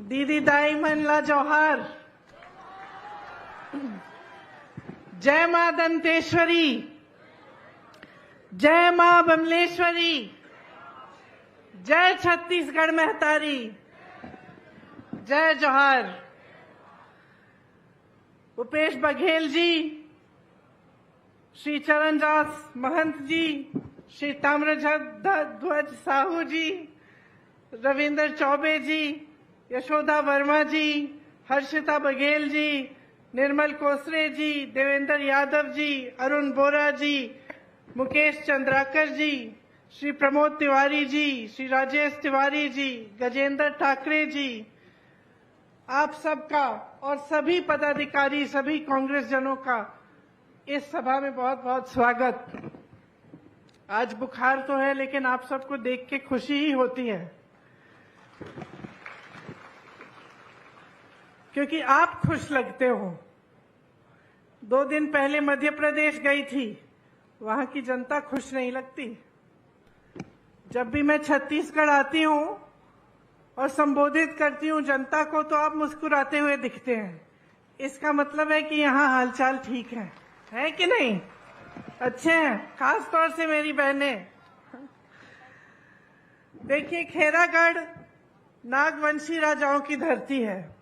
दीदी दाई मनला जोहार। जय मां दंतेश्वरी, जय मां बमलेश्वरी, जय छत्तीसगढ़ महतारी, जय जोहार। भूपेश बघेल जी, श्री चरणदास महंत जी, श्री ताम्रध्वज साहू जी, रविंद्र चौबे जी, यशोदा वर्मा जी, हर्षिता बघेल जी, निर्मल कोसरे जी, देवेंद्र यादव जी, अरुण बोरा जी, मुकेश चंद्राकर जी, श्री प्रमोद तिवारी जी, श्री राजेश तिवारी जी, गजेंद्र ठाकरे जी, आप सबका और सभी पदाधिकारी, सभी कांग्रेस जनों का इस सभा में बहुत बहुत स्वागत। आज बुखार तो है, लेकिन आप सबको देख के खुशी ही होती है, क्योंकि आप खुश लगते हो। 2 दिन पहले मध्य प्रदेश गई थी, वहां की जनता खुश नहीं लगती। जब भी मैं छत्तीसगढ़ आती हूं और संबोधित करती हूं जनता को, तो आप मुस्कुराते हुए दिखते हैं। इसका मतलब है कि यहाँ हालचाल ठीक है कि नहीं? अच्छे हैं, खास तौर से मेरी बहनें। देखिए, खेरागढ़ नागवंशी राजाओं की धरती है।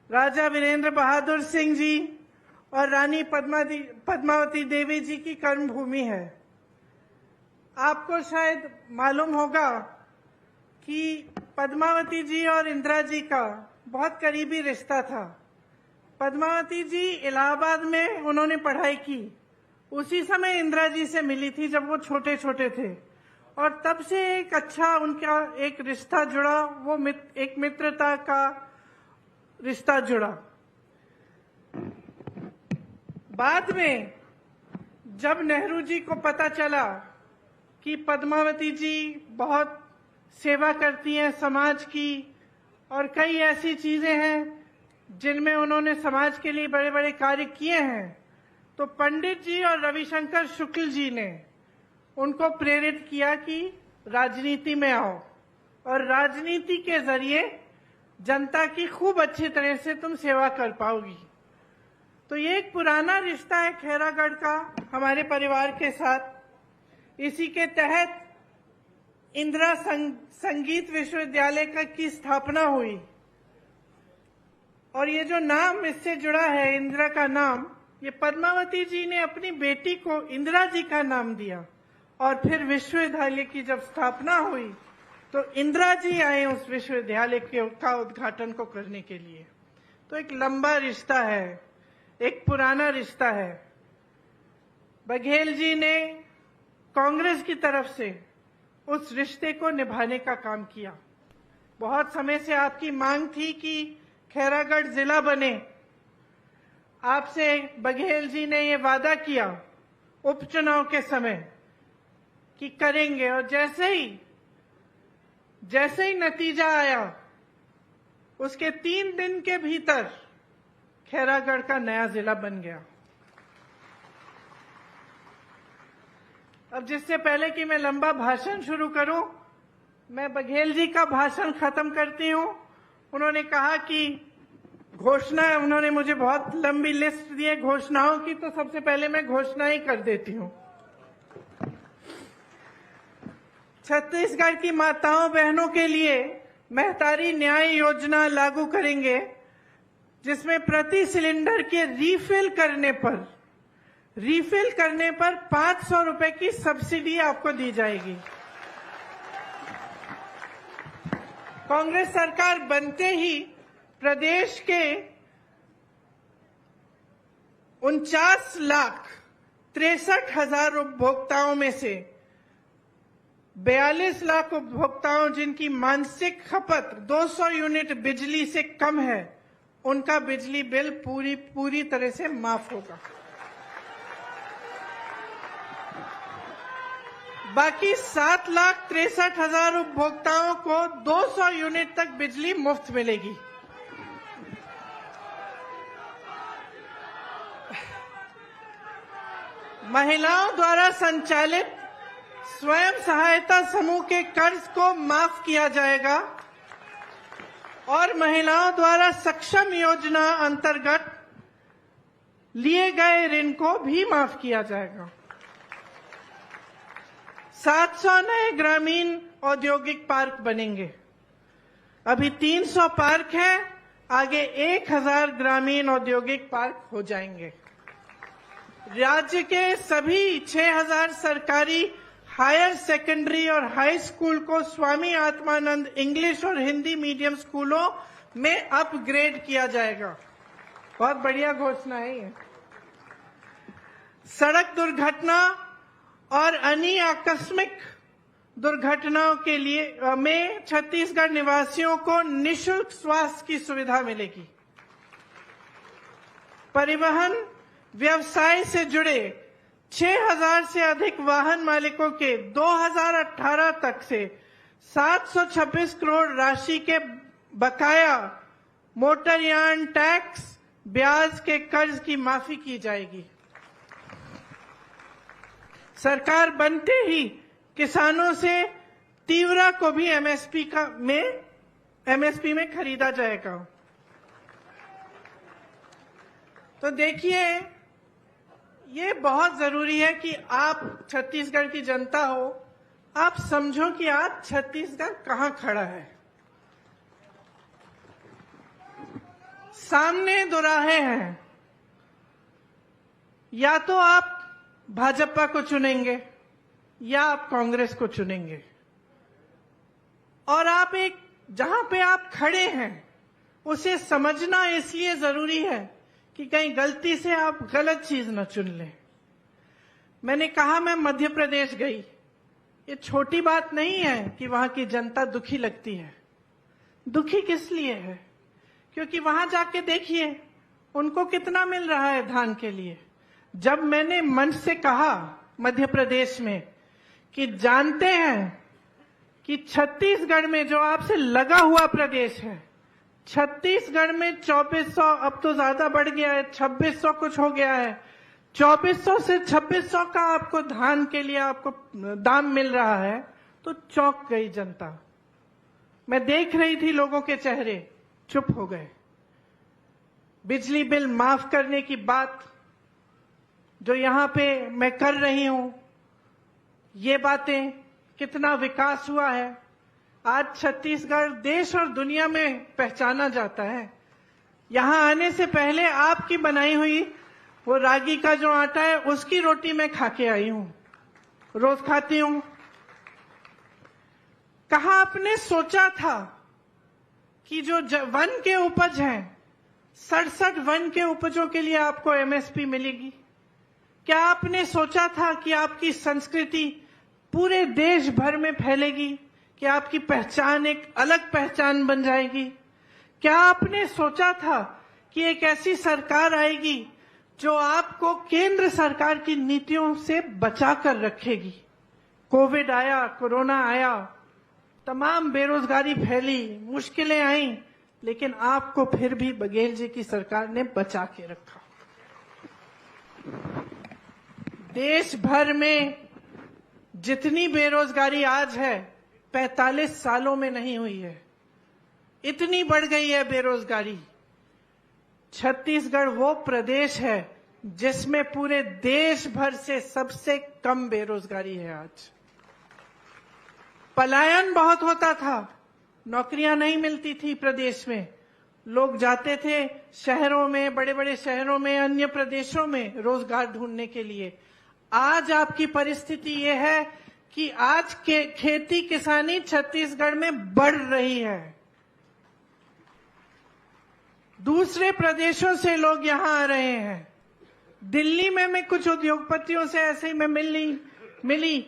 राजा वीरेंद्र बहादुर सिंह जी और रानी पद्मावती देवी जी की कर्मभूमि है। आपको शायद मालूम होगा कि पद्मावती जी और इंदिरा जी का बहुत करीबी रिश्ता था। पद्मावती जी इलाहाबाद में उन्होंने पढ़ाई की, उसी समय इंदिरा जी से मिली थी जब वो छोटे छोटे थे, और तब से एक अच्छा उनका एक रिश्ता जुड़ा, वो एक मित्रता का रिश्ता जुड़ा। बाद में जब नेहरू जी को पता चला कि पद्मावती जी बहुत सेवा करती हैं समाज की, और कई ऐसी चीजें हैं जिनमें उन्होंने समाज के लिए बड़े बड़े कार्य किए हैं, तो पंडित जी और रविशंकर शुक्ल जी ने उनको प्रेरित किया कि राजनीति में आओ, और राजनीति के जरिए जनता की खूब अच्छी तरह से तुम सेवा कर पाओगी। तो ये एक पुराना रिश्ता है खेरागढ़ का हमारे परिवार के साथ। इसी के तहत इंदिरा संगीत विश्वविद्यालय की स्थापना हुई, और ये जो नाम इससे जुड़ा है, इंदिरा का नाम, ये पद्मावती जी ने अपनी बेटी को इंदिरा जी का नाम दिया। और फिर विश्वविद्यालय की जब स्थापना हुई तो इंदिरा जी आए उस विश्वविद्यालय का उद्घाटन को करने के लिए। तो एक लंबा रिश्ता है, एक पुराना रिश्ता है। बघेल जी ने कांग्रेस की तरफ से उस रिश्ते को निभाने का काम किया। बहुत समय से आपकी मांग थी कि खैरागढ़ जिला बने। आपसे बघेल जी ने ये वादा किया उपचुनाव के समय कि करेंगे, और जैसे ही नतीजा आया, उसके 3 दिन के भीतर खैरागढ़ का नया जिला बन गया। अब जिससे पहले कि मैं लंबा भाषण शुरू करूं, मैं बघेल जी का भाषण खत्म करती हूं। उन्होंने कहा कि घोषणा, उन्होंने मुझे बहुत लंबी लिस्ट दी है घोषणाओं की, तो सबसे पहले मैं घोषणा ही कर देती हूं। छत्तीसगढ़ की माताओं बहनों के लिए महतारी न्याय योजना लागू करेंगे, जिसमें प्रति सिलेंडर के रीफिल करने पर 500 रुपए की सब्सिडी आपको दी जाएगी। कांग्रेस सरकार बनते ही प्रदेश के 49,63,000 उपभोक्ताओं में से 42 लाख उपभोक्ताओं जिनकी मासिक खपत 200 यूनिट बिजली से कम है, उनका बिजली बिल पूरी तरह से माफ होगा। बाकी 7,63,000 उपभोक्ताओं को 200 यूनिट तक बिजली मुफ्त मिलेगी। महिलाओं द्वारा संचालित स्वयं सहायता समूह के कर्ज को माफ किया जाएगा। और महिलाओं द्वारा सक्षम योजना अंतर्गत लिए गए ऋण को भी माफ किया जाएगा। 700 नए ग्रामीण औद्योगिक पार्क बनेंगे। अभी 300 पार्क हैं, आगे 1000 ग्रामीण औद्योगिक पार्क हो जाएंगे। राज्य के सभी 6000 सरकारी हायर सेकेंडरी और हाई स्कूल को स्वामी आत्मानंद इंग्लिश और हिंदी मीडियम स्कूलों में अपग्रेड किया जाएगा। बहुत बढ़िया घोषणा है ये। सड़क दुर्घटना और अन्य आकस्मिक दुर्घटनाओं के लिए में छत्तीसगढ़ निवासियों को निःशुल्क स्वास्थ्य की सुविधा मिलेगी। परिवहन व्यवसाय से जुड़े 6000 से अधिक वाहन मालिकों के 2018 तक से 726 करोड़ राशि के बकाया मोटरयान टैक्स ब्याज के कर्ज की माफी की जाएगी। सरकार बनते ही किसानों से तीवरा को भी एमएसपी में खरीदा जाएगा। तो देखिए, ये बहुत जरूरी है कि आप छत्तीसगढ़ की जनता हो, आप समझो कि आज छत्तीसगढ़ कहां खड़ा है। सामने दो राहें हैं, या तो आप भाजपा को चुनेंगे या आप कांग्रेस को चुनेंगे। और आप एक जहां पे आप खड़े हैं उसे समझना इसलिए जरूरी है कि कहीं गलती से आप गलत चीज न चुन लें। मैंने कहा मैं मध्य प्रदेश गई, ये छोटी बात नहीं है कि वहां की जनता दुखी लगती है। दुखी किस लिए है? क्योंकि वहां जाके देखिए उनको कितना मिल रहा है धान के लिए। जब मैंने मंच से कहा मध्य प्रदेश में कि जानते हैं कि छत्तीसगढ़ में जो आपसे लगा हुआ प्रदेश है, छत्तीसगढ़ में 2400, अब तो ज्यादा बढ़ गया है, 2600 कुछ हो गया है, 2400 से 2600 का आपको धान के लिए आपको दाम मिल रहा है, तो चौंक गई जनता। मैं देख रही थी लोगों के चेहरे चुप हो गए। बिजली बिल माफ करने की बात जो यहां पे मैं कर रही हूं, ये बातें, कितना विकास हुआ है। आज छत्तीसगढ़ देश और दुनिया में पहचाना जाता है। यहां आने से पहले आपकी बनाई हुई वो रागी का जो आटा है उसकी रोटी मैं खा के आई हूं, रोज खाती हूं। कहां आपने सोचा था कि जो वन के उपज हैं, 67 वन के उपजों के लिए आपको एमएसपी मिलेगी? क्या आपने सोचा था कि आपकी संस्कृति पूरे देश भर में फैलेगी, कि आपकी पहचान एक अलग पहचान बन जाएगी? क्या आपने सोचा था कि एक ऐसी सरकार आएगी जो आपको केंद्र सरकार की नीतियों से बचा कर रखेगी? कोविड आया, कोरोना आया, तमाम बेरोजगारी फैली, मुश्किलें आईं, लेकिन आपको फिर भी बघेल जी की सरकार ने बचा के रखा। देश भर में जितनी बेरोजगारी आज है 45 सालों में नहीं हुई है, इतनी बढ़ गई है बेरोजगारी। छत्तीसगढ़ वो प्रदेश है जिसमें पूरे देश भर से सबसे कम बेरोजगारी है। आज पलायन बहुत होता था, नौकरियां नहीं मिलती थी प्रदेश में, लोग जाते थे शहरों में, बड़े बड़े शहरों में, अन्य प्रदेशों में रोजगार ढूंढने के लिए। आज आपकी परिस्थिति ये है कि आज के खेती किसानी छत्तीसगढ़ में बढ़ रही है। दूसरे प्रदेशों से लोग यहां आ रहे हैं। दिल्ली में मैं कुछ उद्योगपतियों से ऐसे ही मैं मिली,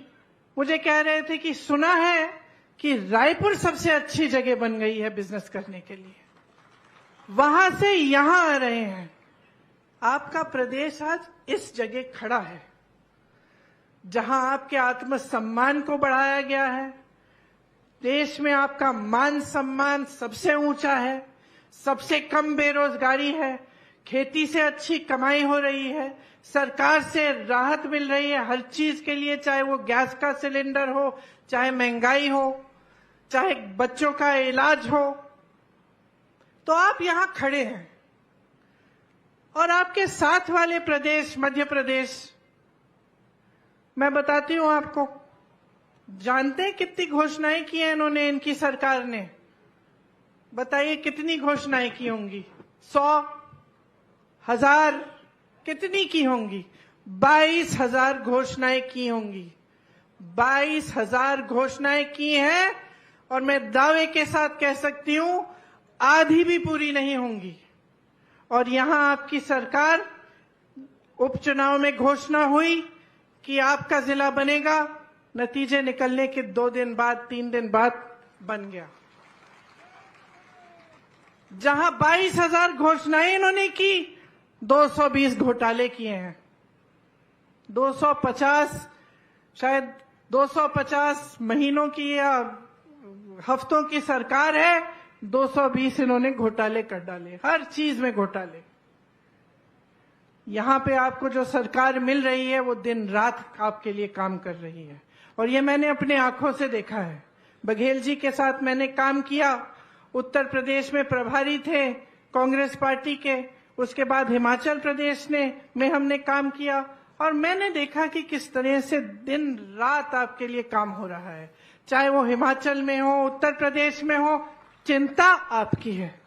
मुझे कह रहे थे कि सुना है कि रायपुर सबसे अच्छी जगह बन गई है बिजनेस करने के लिए, वहां से यहां आ रहे हैं। आपका प्रदेश आज इस जगह खड़ा है जहां आपके आत्मसम्मान को बढ़ाया गया है। देश में आपका मान सम्मान सबसे ऊंचा है, सबसे कम बेरोजगारी है, खेती से अच्छी कमाई हो रही है, सरकार से राहत मिल रही है हर चीज के लिए, चाहे वो गैस का सिलेंडर हो, चाहे महंगाई हो, चाहे बच्चों का इलाज हो। तो आप यहां खड़े हैं और आपके साथ वाले प्रदेश मध्य प्रदेश, मैं बताती हूं आपको, जानते हैं कितनी घोषणाएं की हैं इन्होंने, इनकी सरकार ने? बताइए कितनी घोषणाएं की होंगी? 100, 1000, कितनी की होंगी? 22,000 घोषणाएं की होंगी। 22,000 घोषणाएं की हैं और मैं दावे के साथ कह सकती हूं आधी भी पूरी नहीं होंगी। और यहां आपकी सरकार, उपचुनाव में घोषणा हुई कि आपका जिला बनेगा, नतीजे निकलने के 2 दिन बाद 3 दिन बाद बन गया। जहां 22,000 घोषणाएं इन्होंने की, 220 घोटाले किए हैं। 250, शायद 250 महीनों की या हफ्तों की सरकार है, 220 इन्होंने घोटाले कर डाले, हर चीज में घोटाले। यहां पे आपको जो सरकार मिल रही है वो दिन रात आपके लिए काम कर रही है, और ये मैंने अपने आंखों से देखा है। बघेल जी के साथ मैंने काम किया, उत्तर प्रदेश में प्रभारी थे कांग्रेस पार्टी के, उसके बाद हिमाचल प्रदेश में हमने काम किया, और मैंने देखा कि किस तरह से दिन रात आपके लिए काम हो रहा है। चाहे वो हिमाचल में हो, उत्तर प्रदेश में हो, चिंता आपकी है।